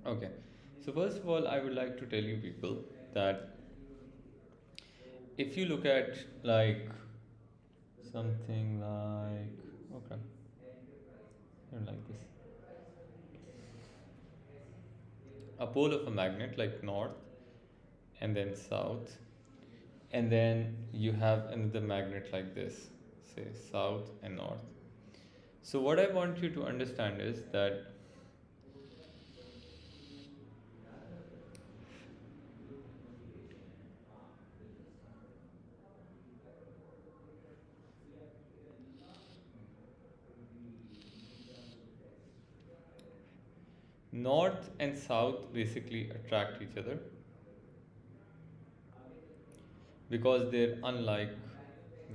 Okay, so first of all, I would like to tell you people that if you look at like something like, okay, I don't like this, a pole of a magnet like north and then south, and then you have another magnet like this, say south and north. So what I want you to understand is that north and south basically attract each other because they're unlike,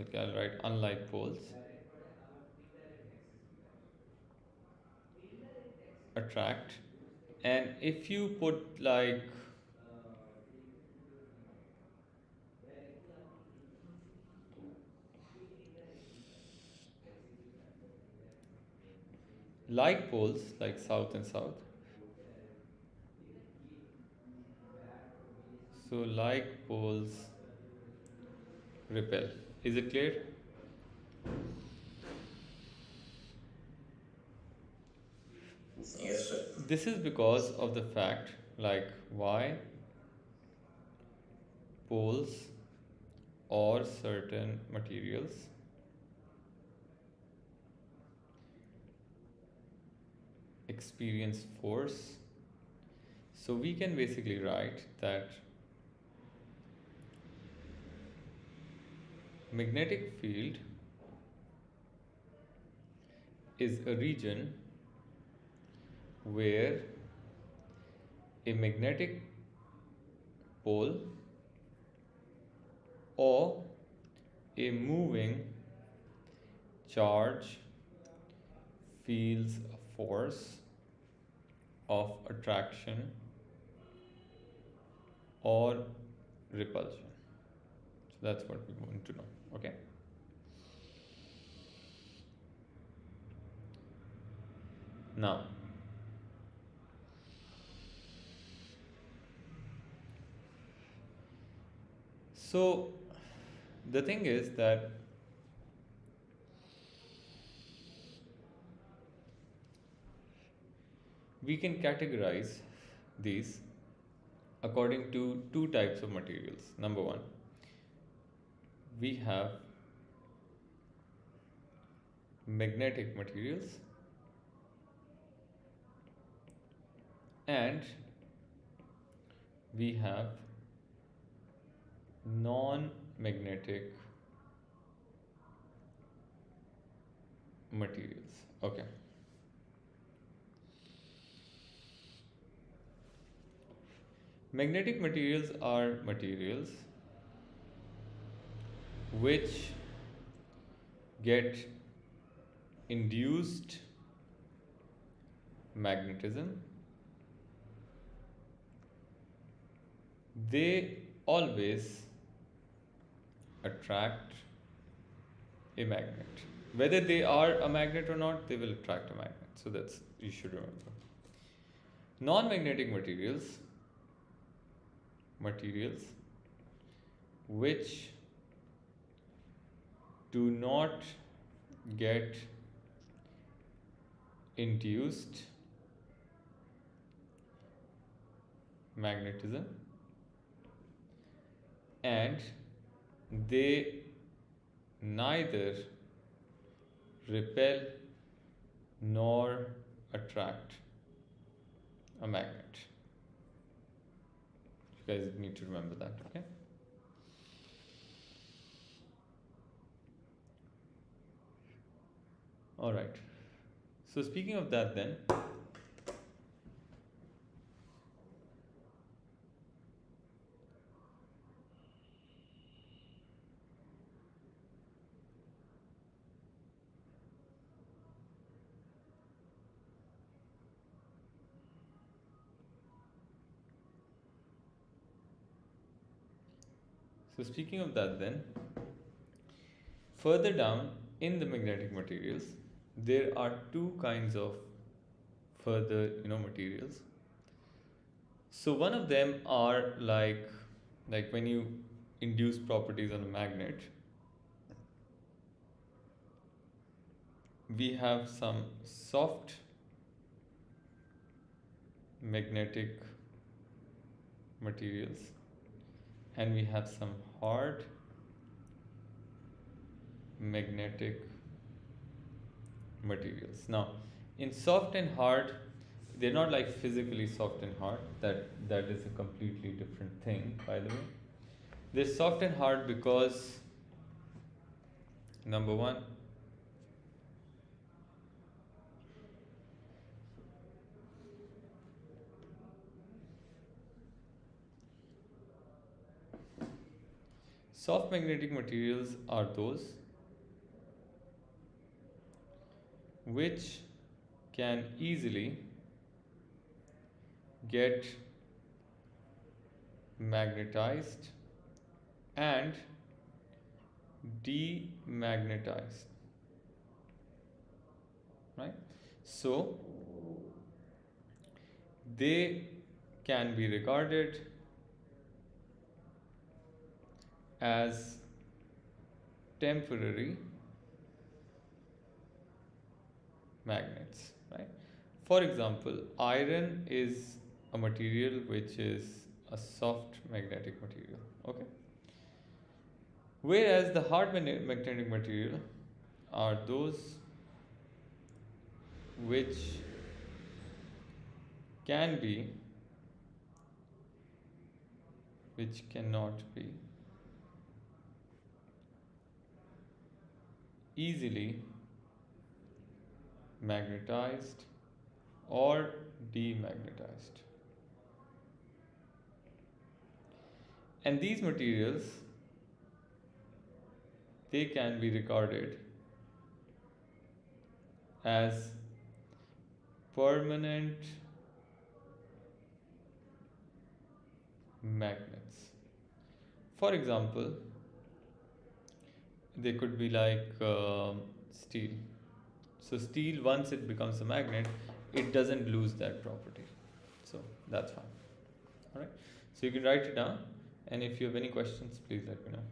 okay, I'll write unlike poles attract. And if you put like poles like south and south, so like poles repel. Is it clear? Yes, sir. This is because of the fact like why poles or certain materials experience force. So we can basically write that magnetic field is a region where a magnetic pole or a moving charge feels a force of attraction or repulsion. So that's what we want to know. Okay. Now, so the thing is that we can categorize these according to two types of materials. Number one, we have magnetic materials and we have non-magnetic materials. Okay. Magnetic materials are materials which get induced magnetism. They always attract a magnet. Whether they are a magnet or not, they will attract a magnet. So that's, you should remember. Non-magnetic materials which do not get induced magnetism and they neither repel nor attract a magnet. You guys need to remember that, okay? All right. So speaking of that then, further down in the magnetic materials, there are two kinds of further, materials. So one of them are like when you induce properties on a magnet, we have some soft magnetic materials and we have some hard magnetic materials. Now, in soft and hard, they're not like physically soft and hard. That is a completely different thing, by the way. They're soft and hard because number one, soft magnetic materials are those which can easily get magnetized and demagnetized, right? So they can be regarded as temporary magnets, right? For example, iron is a material which is a soft magnetic material, okay? Whereas the hard magnetic material are those which can be, which cannot be easily magnetized or demagnetized. And these materials, they can be regarded as permanent magnets. For example, they could be like steel. So steel, once it becomes a magnet, it doesn't lose that property. So that's fine. All right. So you can write it down, and if you have any questions, please let me know.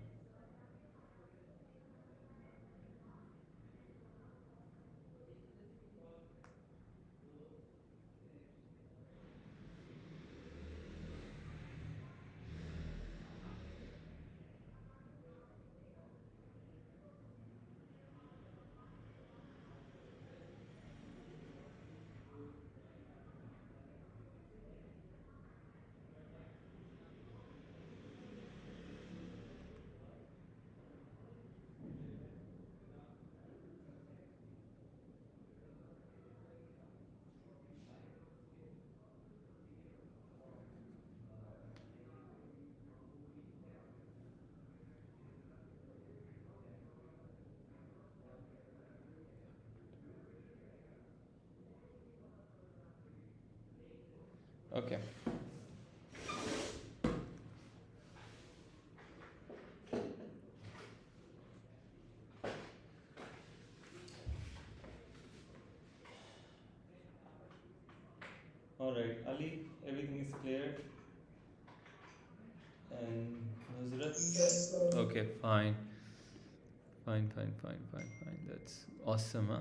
Okay. All right, Ali, everything is clear? And Nusrat? Yes, sir. Okay, fine. Fine. That's awesome, huh?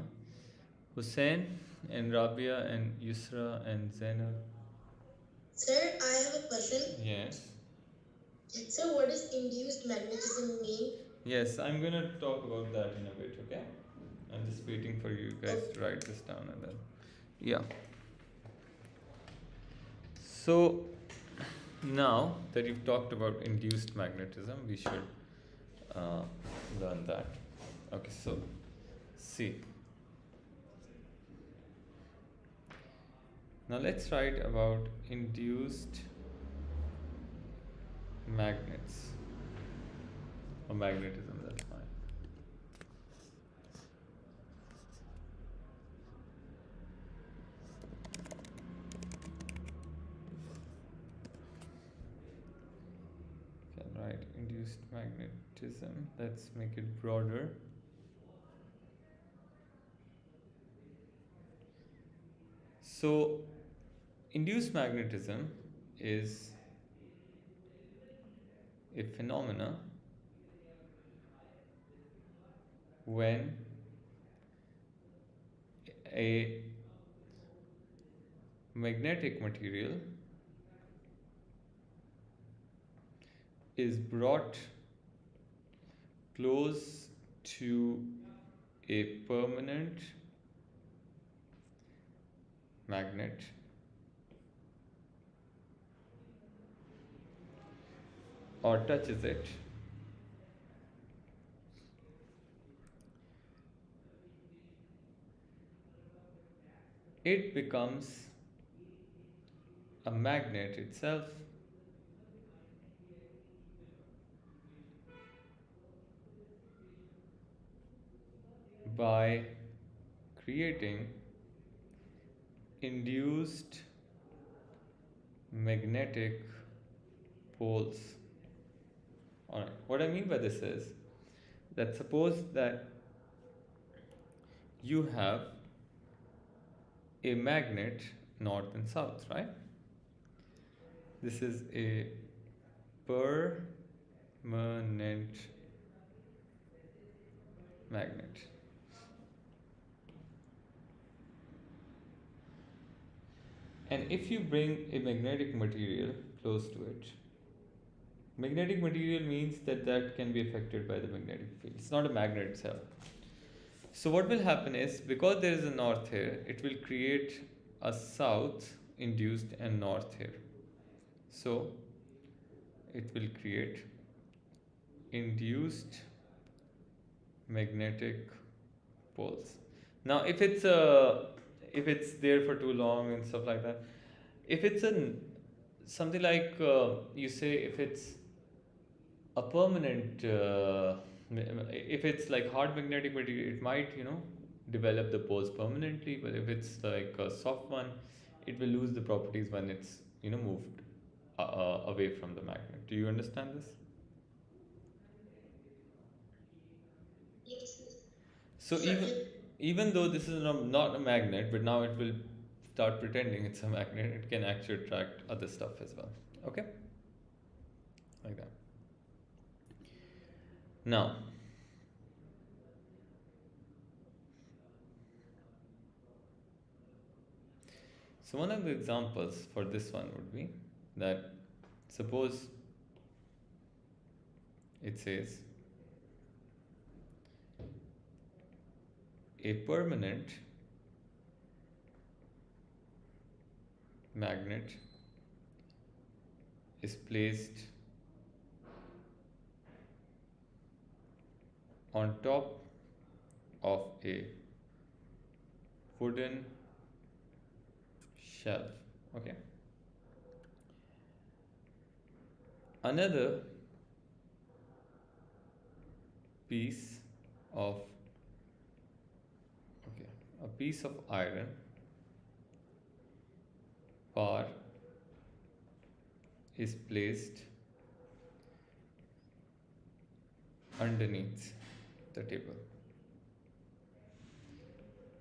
Hussein and Rabia and Yusra and Zainab. Sir, I have a question. Yes. So, what does induced magnetism mean? Yes, I'm gonna talk about that in a bit, okay? I'm just waiting for you guys to write this down and then. Yeah. So now that you've talked about induced magnetism, we should uh, learn that. Okay, so see. Now let's write about induced magnets or magnetism, that's fine. Okay, right, induced magnetism. Let's make it broader. So induced magnetism is a phenomena when a magnetic material is brought close to a permanent magnet or touches it, it becomes a magnet itself by creating induced magnetic poles. Alright, what I mean by this is that suppose that you have a magnet north and south, right? This is a permanent magnet. And if you bring a magnetic material close to it, magnetic material means that that can be affected by the magnetic field. It's not a magnet itself. So what will happen is, because there is a north here, it will create a south induced and north here. So it will create induced magnetic poles. Now, if it's there for too long and stuff like that, if it's something like you say, if it's a permanent, if it's like hard magnetic material, it might develop the poles permanently. But if it's like a soft one, it will lose the properties when it's moved away from the magnet. Do you understand this? Yes. So So even though this is not a magnet, but now it will start pretending it's a magnet. It can actually attract other stuff as well. Okay, like that. Now, so one of the examples for this one would be that suppose it says a permanent magnet is placed on top of a wooden shelf. Okay. Another piece of a piece of iron bar is placed underneath the table.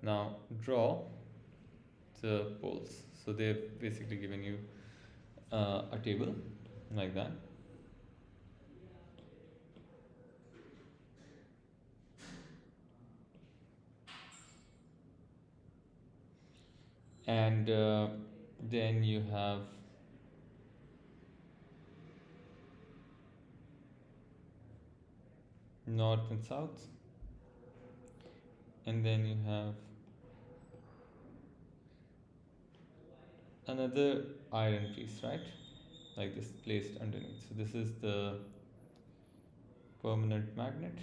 Now draw the poles. So they've basically given you a table like that. And then you have north and south, and then you have another iron piece, right, like this, placed underneath. So this is the permanent magnet,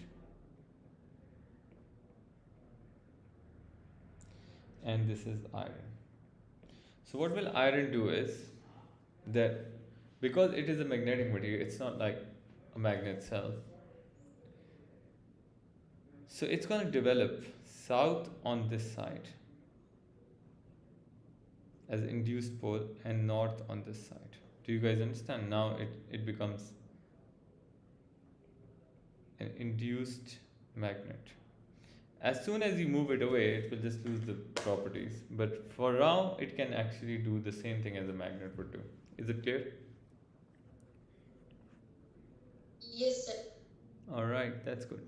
and this is iron. So what will iron do is that, because it is a magnetic material, it's not like a magnet itself, so it's going to develop south on this side as induced pole and north on this side. Do you guys understand? Now it becomes an induced magnet. As soon as you move it away, it will just lose the properties. But for now, it can actually do the same thing as a magnet would do. Is it clear? Yes, sir. All right, that's good.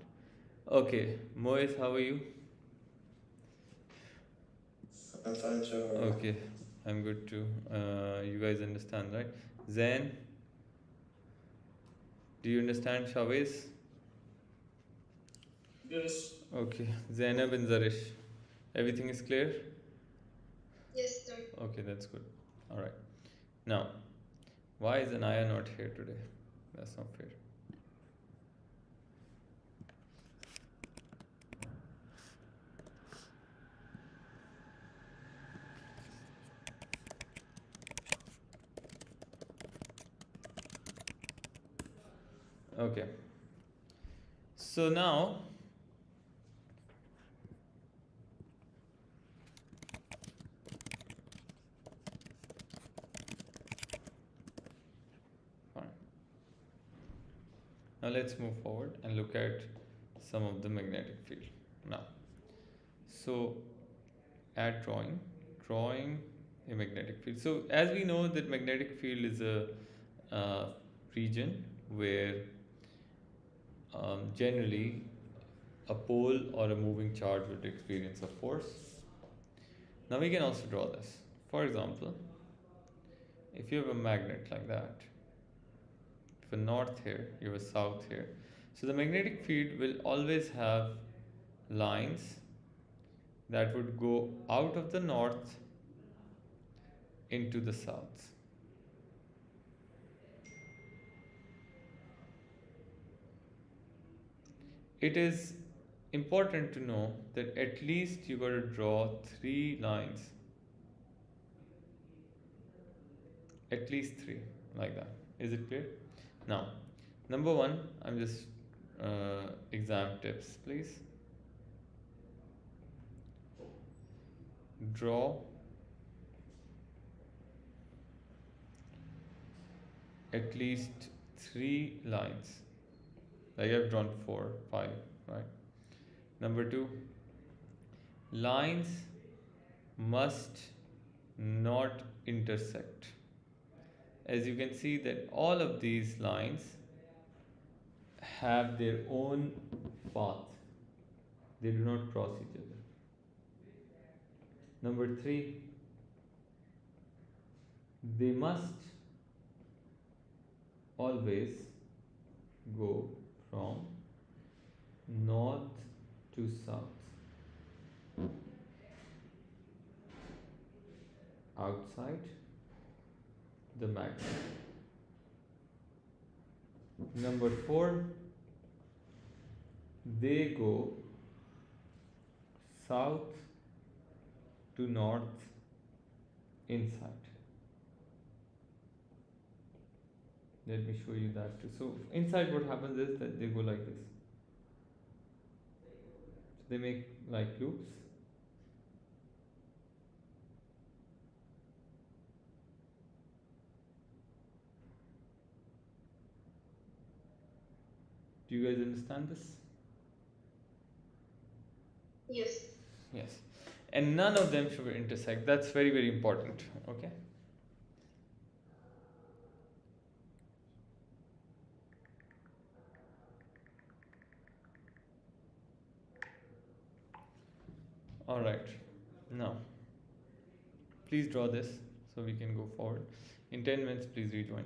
Okay, Moez, how are you? I'm fine, sir. Okay, I'm good too. You guys understand, right? Zen, do you understand Shawez? Yes. Okay, Zainab and Zarish, everything is clear? Yes, sir. Okay, that's good. All right. Now, why is Anaya not here today? That's not fair. Okay. So now, fine. Now let's move forward and look at some of the magnetic field. Now, so add drawing a magnetic field. So as we know that magnetic field is a uh, region where generally a pole or a moving charge would experience a force. Now we can also draw this. For example, if you have a magnet like that, if a north here, you have a south here. So the magnetic field will always have lines that would go out of the north into the south. It is important to know that at least you got to draw three lines, at least three, like that. Is it clear? Now, number one, I'm just exam tips, please. Draw at least three lines. Like I've drawn four, five, right? Number two, lines must not intersect. As you can see that all of these lines have their own path. They do not cross each other. Number three, they must always go from north to south, outside the magnet. Number four, they go south to north inside. Let me show you that too. So inside what happens is that they go like this. So they make like loops. Do you guys understand this? Yes. Yes. And none of them should intersect. That's very, very important. Okay. All right. Now, please draw this so we can go forward. In 10 minutes, please rejoin.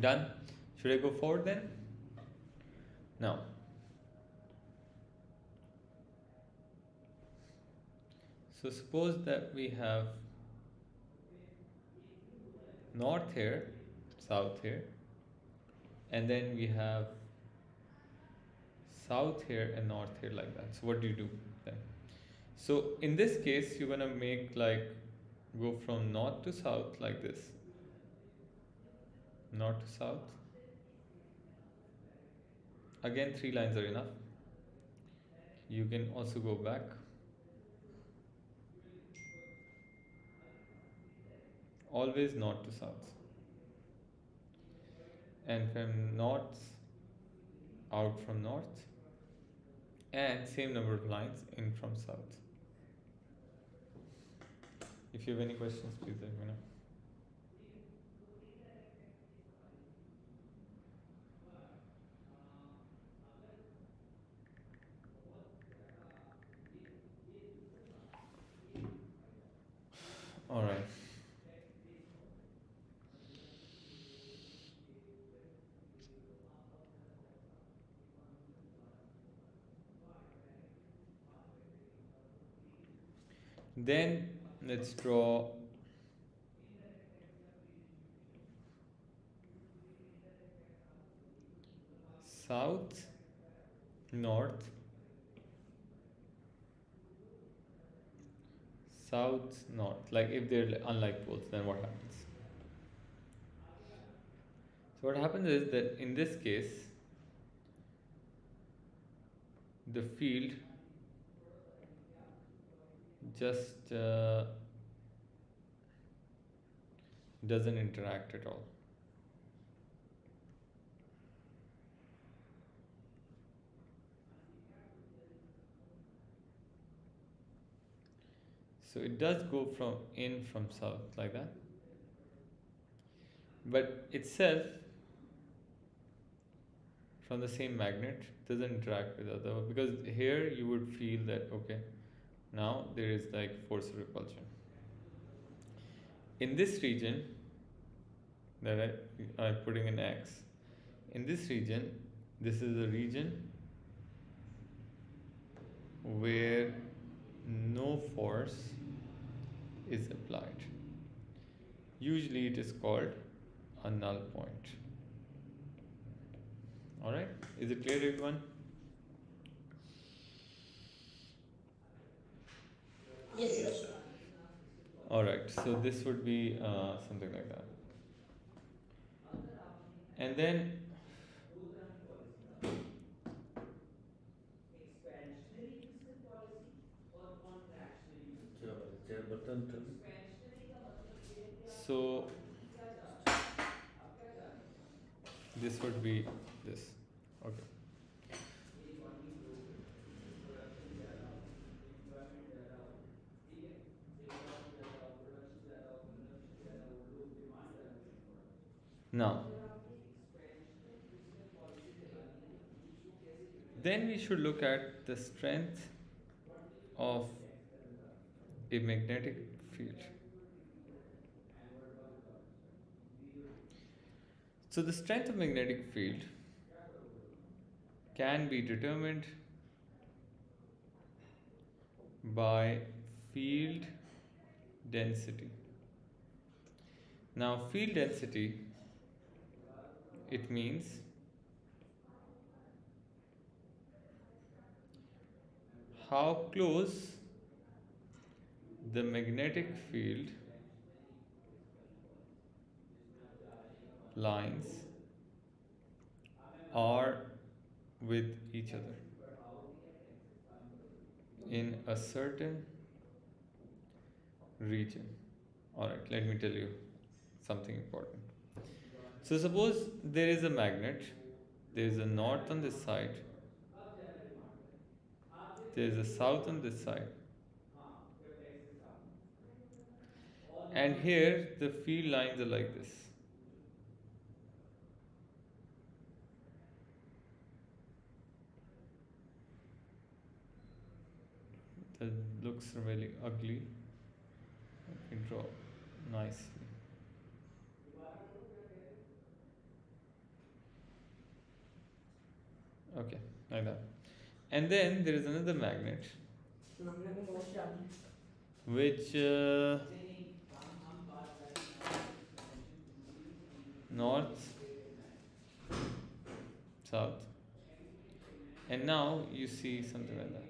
Done. Should I go forward then? Now, so suppose that we have north here, south here, and then we have south here and north here like that. So what do you do then? So in this case, you're gonna make like go from north to south like this. North to south. Again, 3 lines are enough. You can also go back. Always north to south. And from north out from north. And same number of lines in from south. If you have any questions, please let me know. All right. Then let's draw south, north, south, north. Like if they're unlike poles, then what happens? So what happens is that in this case, the field just doesn't interact at all. So it does go from in from south like that, but itself from the same magnet doesn't interact with other, because here you would feel that okay, now there is like force of repulsion. In this region that I'm putting in X, in this region, this is a region where no force is applied. Usually it is called a null point. Alright, is it clear everyone? Yes, sir. Yes, sir. Alright, so this would be something like that. And then so this would be this. Okay. Now, then we should look at the strength of a magnetic field. So the strength of magnetic field can be determined by field density. Now field density, it means how close the magnetic field lines are with each other in a certain region. Alright, let me tell you something important. So suppose there is a magnet, there is a north on this side, there is a south on this side, and here the field lines are like this. That looks really ugly. Let me draw nicely. Okay, like that. And then there is another magnet which north, south, and now you see something like that.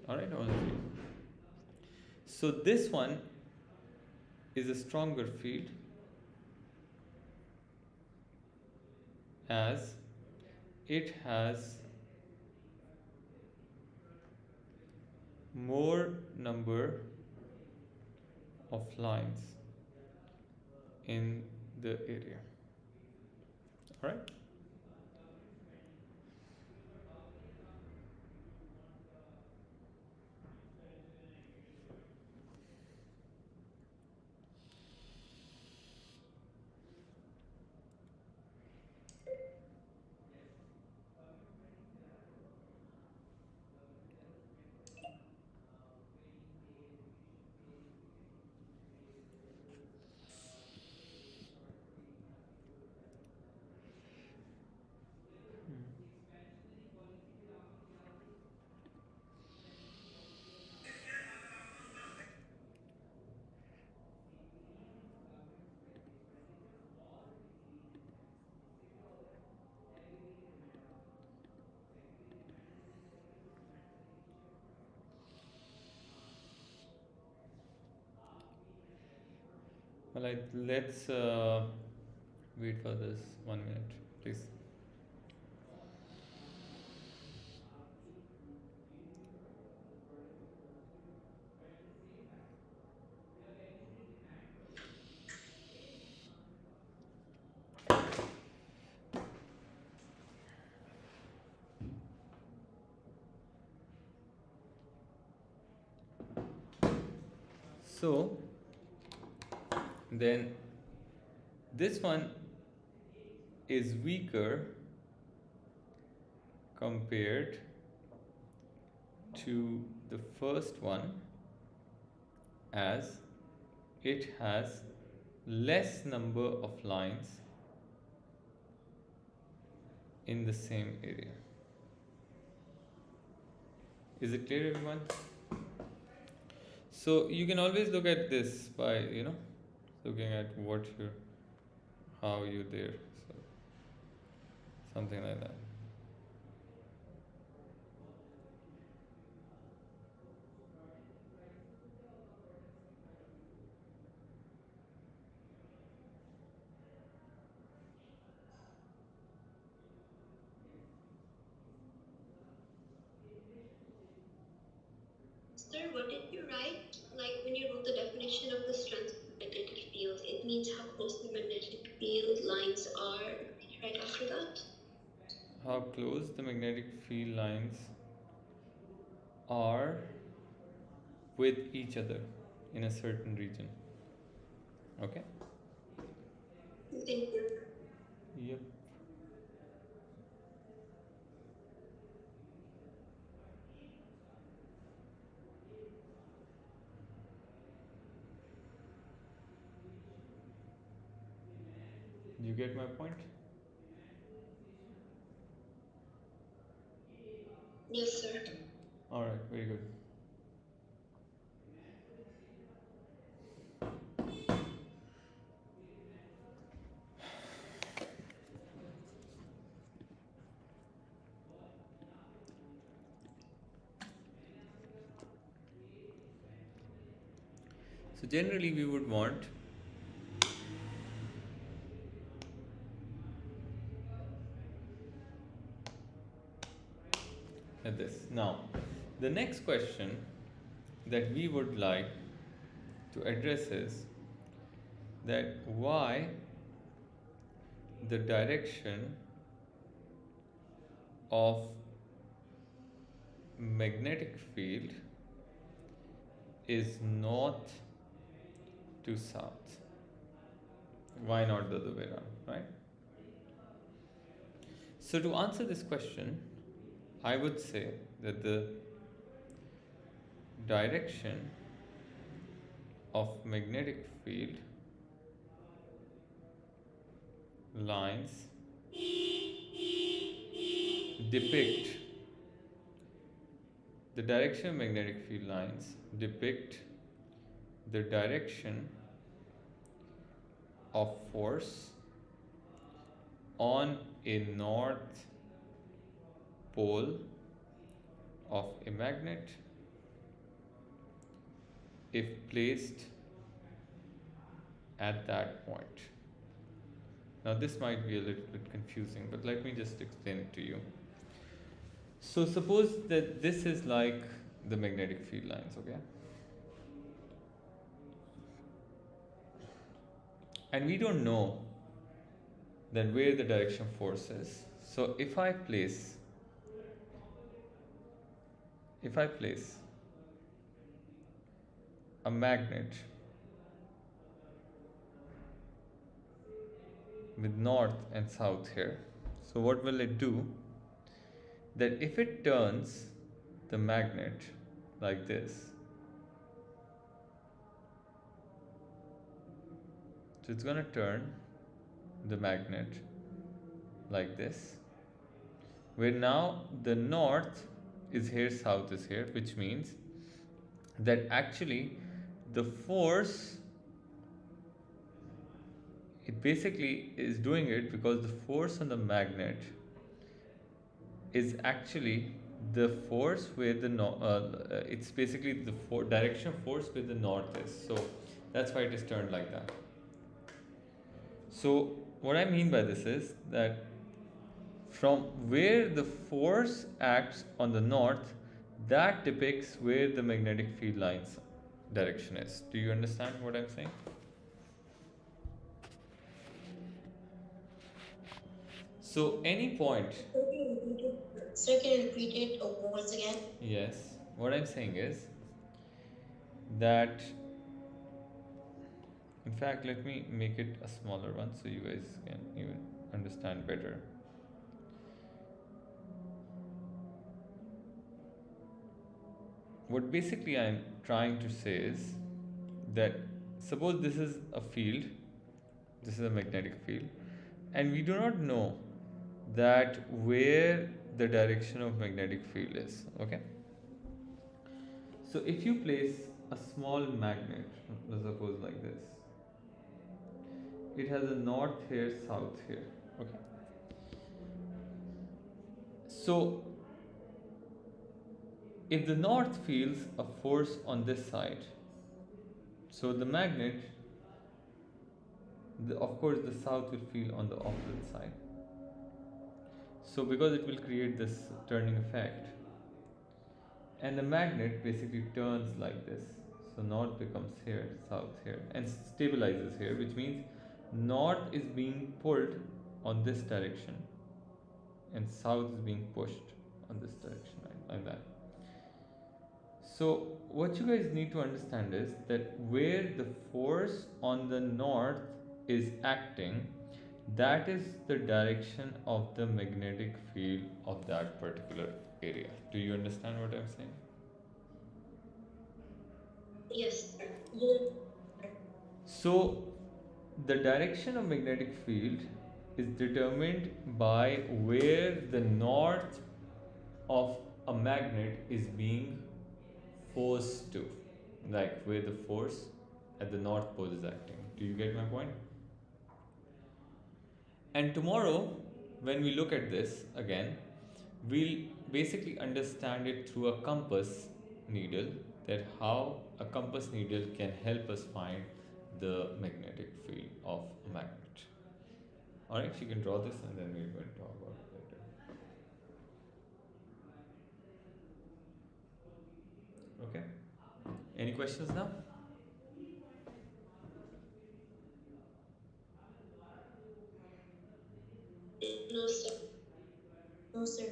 All right, all of you. So this one is a stronger field as it has more number of lines in the area. All right. Well, let's wait for this 1 minute, please. So then this one is weaker compared to the first one as it has less number of lines in the same area. Is it clear, everyone? So you can always look at this by looking at what you how you there, so something like that. Sir, what did you write? Like when you wrote the definition of the strength of the magnetic field, it means how close the magnetic field lines are right after that. How close the magnetic field lines are with each other in a certain region. Okay. Thank you. Yep. You get my point? Yes, sir. All right, very good. So generally we would want this. Now, the next question that we would like to address is that why the direction of magnetic field is north to south. Why not the other way around, right? So to answer this question, I would say that the direction of magnetic field lines depict the direction of magnetic field lines depict the direction of force on a north pole of a magnet if placed at that point. Now, this might be a little bit confusing, but let me just explain it to you. So, suppose that this is like the magnetic field lines, okay? And we don't know that where the direction of force is. So, if I place a magnet with north and south here, so what will it do? That if it turns the magnet like this, so it's going to turn the magnet like this, where now the north is here, south is here, which means that actually the force, it basically is doing it because the force on the magnet is actually the force where the it's basically the direction of force where the north is, so that's why it is turned like that. So what I mean by this is that from where the force acts on the north, that depicts where the magnetic field lines direction is. Do you understand what I'm saying? So any point. Sir, can you repeat it once again? Yes, what I'm saying is that, in fact, let me make it a smaller one so you guys can even understand better. What basically I'm trying to say is that suppose this is a field, this is a magnetic field, and we do not know that where the direction of magnetic field is, okay? So if you place a small magnet, let's suppose like this, it has a north here, south here, okay? So if the north feels a force on this side, so the magnet, of course the south will feel on the opposite side. So because it will create this turning effect, and the magnet basically turns like this, so north becomes here, south here, and stabilizes here, which means north is being pulled on this direction and south is being pushed on this direction, like that. So what you guys need to understand is that where the force on the north is acting, that is the direction of the magnetic field of that particular area. Do you understand what I'm saying? Yes, sir. Yes. So the direction of magnetic field is determined by where the north of a magnet is being forced to, like where the force at the north pole is acting. Do you get my point? And tomorrow, when we look at this again, we'll basically understand it through a compass needle, that how a compass needle can help us find the magnetic field of a magnet. Alright, you can draw this and then we're going to talk about it later. Okay? Any questions now? No, sir. No, sir.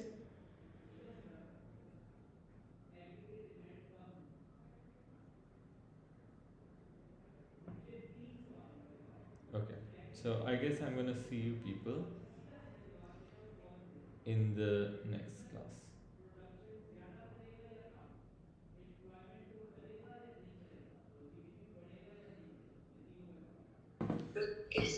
Okay. So I guess I'm gonna see you people in the next class. Yes.